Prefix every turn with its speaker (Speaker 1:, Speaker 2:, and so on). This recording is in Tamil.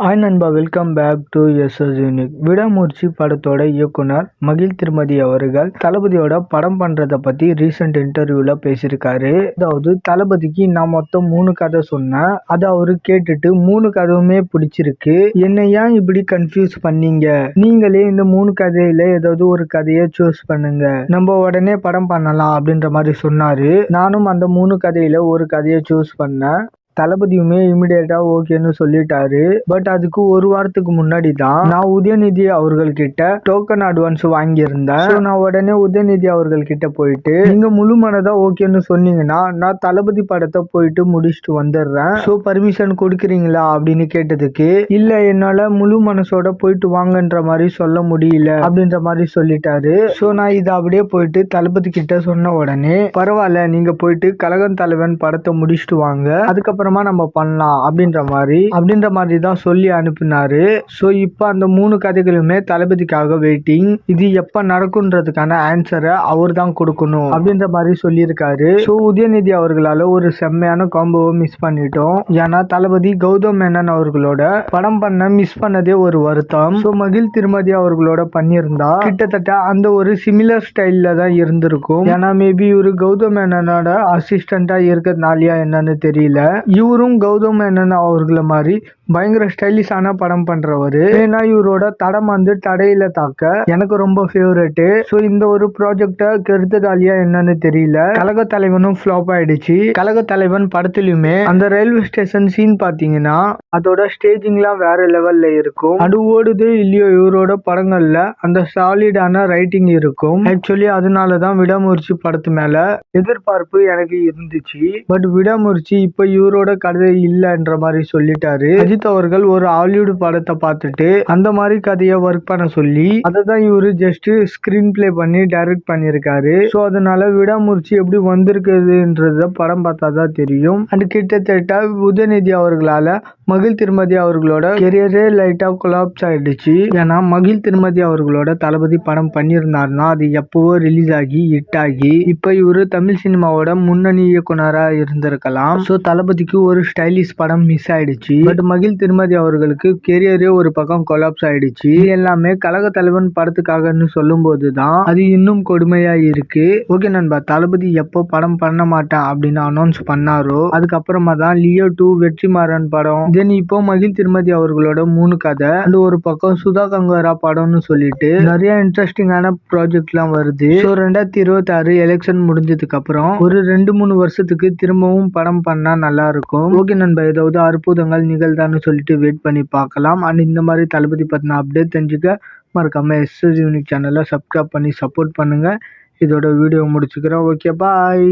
Speaker 1: ஹாய் நண்பா, welcome back to SS Unique. விடாமுயற்சி படத்தோட இயக்குனர் மகிழ் திருமதி அவர்கள் தளபதியோட படம் பண்றதை பத்தி ரீசெண்ட் இன்டர்வியூல பேசியிருக்காரு. அதாவது தளபதிக்கு நான் மொத்தம் 3 கதை சொன்னேன், அதை அவரு கேட்டுட்டு 3 கதையுமே பிடிச்சிருக்கு, என்ன ஏன் இப்படி கன்ஃபியூஸ் பண்ணீங்க, நீங்களே இந்த 3 கதையில ஏதாவது ஒரு கதையை சூஸ் பண்ணுங்க, நம்ம உடனே படம் பண்ணலாம் அப்படின்ற மாதிரி சொன்னாரு. நானும் அந்த 3 கதையில ஒரு கதையை சூஸ் பண்ணேன். தளபதியுமே இமிடியேட்டா ஓகேன்னு சொல்லிட்டாரு. பட் அதுக்கு ஒரு வாரத்துக்கு முன்னாடி தான் நான் உதயநிதி அவர்கள் கிட்ட டோக்கன் அட்வான்ஸ் வாங்கியிருந்தேன். நான் உடனே உதயநிதி அவர்கள் கிட்ட போயிட்டு, நீங்க முழு மனதா ஓகேன்னு சொன்னீங்கன்னா நான் தளபதி படத்தை போயிட்டு முடிச்சுட்டு வந்துடுறேன், ஸோ பர்மிஷன் கொடுக்குறீங்களா அப்படின்னு கேட்டதுக்கு, இல்ல என்னால முழு மனசோட போயிட்டு வாங்கன்ற மாதிரி சொல்ல முடியல அப்படின்ற மாதிரி சொல்லிட்டாரு. ஸோ நான் இதை அப்படியே போயிட்டு தளபதி கிட்ட சொன்ன உடனே, பரவாயில்ல நீங்க போயிட்டு கழகம் தலைவன் படத்தை முடிச்சுட்டு வாங்க, அதுக்கப்புறம் நம்ம பண்ணலாம் அப்படின்ற மாதிரி தான் சொல்லி அனுப்பினாரு. ஸோ இப்போ அந்த 3 கதைகளுமே தளபதிக்காக வெயிட்டிங். இது எப்ப நடக்கும்ன்றதுக்கான ஆன்சரை அவர் தான் கொடுக்கணும் அப்படின்ற மாதிரி சொல்லியிருக்காரு. ஸோ உதயநிதி அவர்களால ஒரு செம்மையான காம்போவை மிஸ் பண்ணிட்டோம். ஏன்னா தளபதி கௌதம் மேனன் அவர்களோட படம் பண்ண மிஸ் பண்ணதே ஒரு வருத்தம். ஸோ மகிழ் திருமதி அவர்களோட பண்ணியிருந்தா கிட்டத்தட்ட அந்த ஒரு சிமிலர் ஸ்டைல்ல தான் இருந்திருக்கும். ஏன்னா மேபி இவரு கௌதம் மேனனோட அசிஸ்டண்டா இருக்கிறதுனாலயா என்னன்னு தெரியல, இவரும் கௌதம் மேனன் அவர்கள மாதிரி பயங்கர ஸ்டைலிஷான படம் பண்றவரு. ஏன்னா இவரோட தடம் வந்து தடையில தாக்க எனக்கு ரொம்ப ஃபேவரட். ஸோ இந்த ஒரு ப்ராஜெக்ட கெடுத்ததாலியா என்னன்னு தெரியல, கழக தலைவனும் ஃபிளாப் ஆயிடுச்சு. கழக தலைவன் படத்திலுமே அந்த ரயில்வே ஸ்டேஷன் சீன் பாத்தீங்கன்னா அதோட ஸ்டேஜிங்லாம் வேற லெவல்ல இருக்கும். அது ஓடுது இல்லையோ இவரோட படங்கள்ல அந்த சாலிடான ரைட்டிங் இருக்கும். ஆக்சுவலி அதனாலதான் விடாமுயற்சி படத்து மேல எதிர்பார்ப்பு எனக்கு இருந்துச்சு. பட் விடாமுயற்சி இப்ப இவரோட கதை இல்லைன்ற மாதிரி சொல்லிட்டாரு. அஜித் அவர்கள் ஒரு ஹாலிவுட் படத்தை பார்த்துட்டு அந்த மாதிரி கதையை ஒர்க் பண்ண சொல்லி அதை தான் இவரு ஜஸ்ட் ஸ்கிரீன் பிளே பண்ணி டைரக்ட் பண்ணியிருக்காரு. ஸோ அதனால விடாமுயற்சி எப்படி வந்திருக்குதுன்றத படம் பார்த்தா தான் தெரியும். அண்ட் கிட்டத்தட்ட உதயநிதி அவர்களால மகிழ் திருமதி அவர்களோட கெரியரே லைட்டா கொலாப்ஸ் ஆயிடுச்சு. ஏன்னா மகிழ் திருமதி அவர்களோட தளபதி படம் பண்ணியிருந்தாருன்னா அது எப்பவோ ரிலீஸ் ஆகி ஹிட் ஆகி இப்ப இவரு தமிழ் சினிமாவோட முன்னணி இயக்குனரா இருந்திருக்கலாம். ஸோ தளபதிக்கு ஒரு ஸ்டைலிஷ் படம் மிஸ் ஆயிடுச்சு. பட் மகிழ் திருமதி அவர்களுக்கு கெரியரே ஒரு பக்கம் கொலாப்ஸ் ஆயிடுச்சு. எல்லாமே கழக தலைவன் படத்துக்காகன்னு சொல்லும் போதுதான் அது இன்னும் கொடுமையா இருக்கு. ஓகே நண்பா, தளபதி எப்போ படம் பண்ண மாட்டேன் அப்படின்னு அனௌன்ஸ் பண்ணாரோ அதுக்கப்புறமா தான் லியோ 2 வெற்றிமாறன் படம், தென் இப்போ மகிழ் திருமதி அவர்களோட 3 கதை, அந்த ஒரு பக்கம் சுதா கங்கரா படம்னு சொல்லிட்டு நிறைய இன்ட்ரெஸ்டிங்கான ப்ராஜெக்ட் எல்லாம் வருது. ஸோ 2026 எலெக்ஷன் முடிஞ்சதுக்கு அப்புறம் ஒரு 2-3 வருஷத்துக்கு திரும்பவும் படம் பண்ணா நல்லா இருக்கும். ஓகே நண்பா, ஏதாவது அற்புதங்கள் நிகழ்தான்னு சொல்லிட்டு வெயிட் பண்ணி பார்க்கலாம். அண்ட் இந்த மாதிரி தளபதி பத்தின அப்டேட் தெரிஞ்சுக்க மறக்காம எஸ்எஸ் யூனிக் சேனலை சப்ஸ்கிரைப் பண்ணி சப்போர்ட் பண்ணுங்க. இதோட வீடியோ முடிச்சுக்கிறோம். ஓகே, பாய்.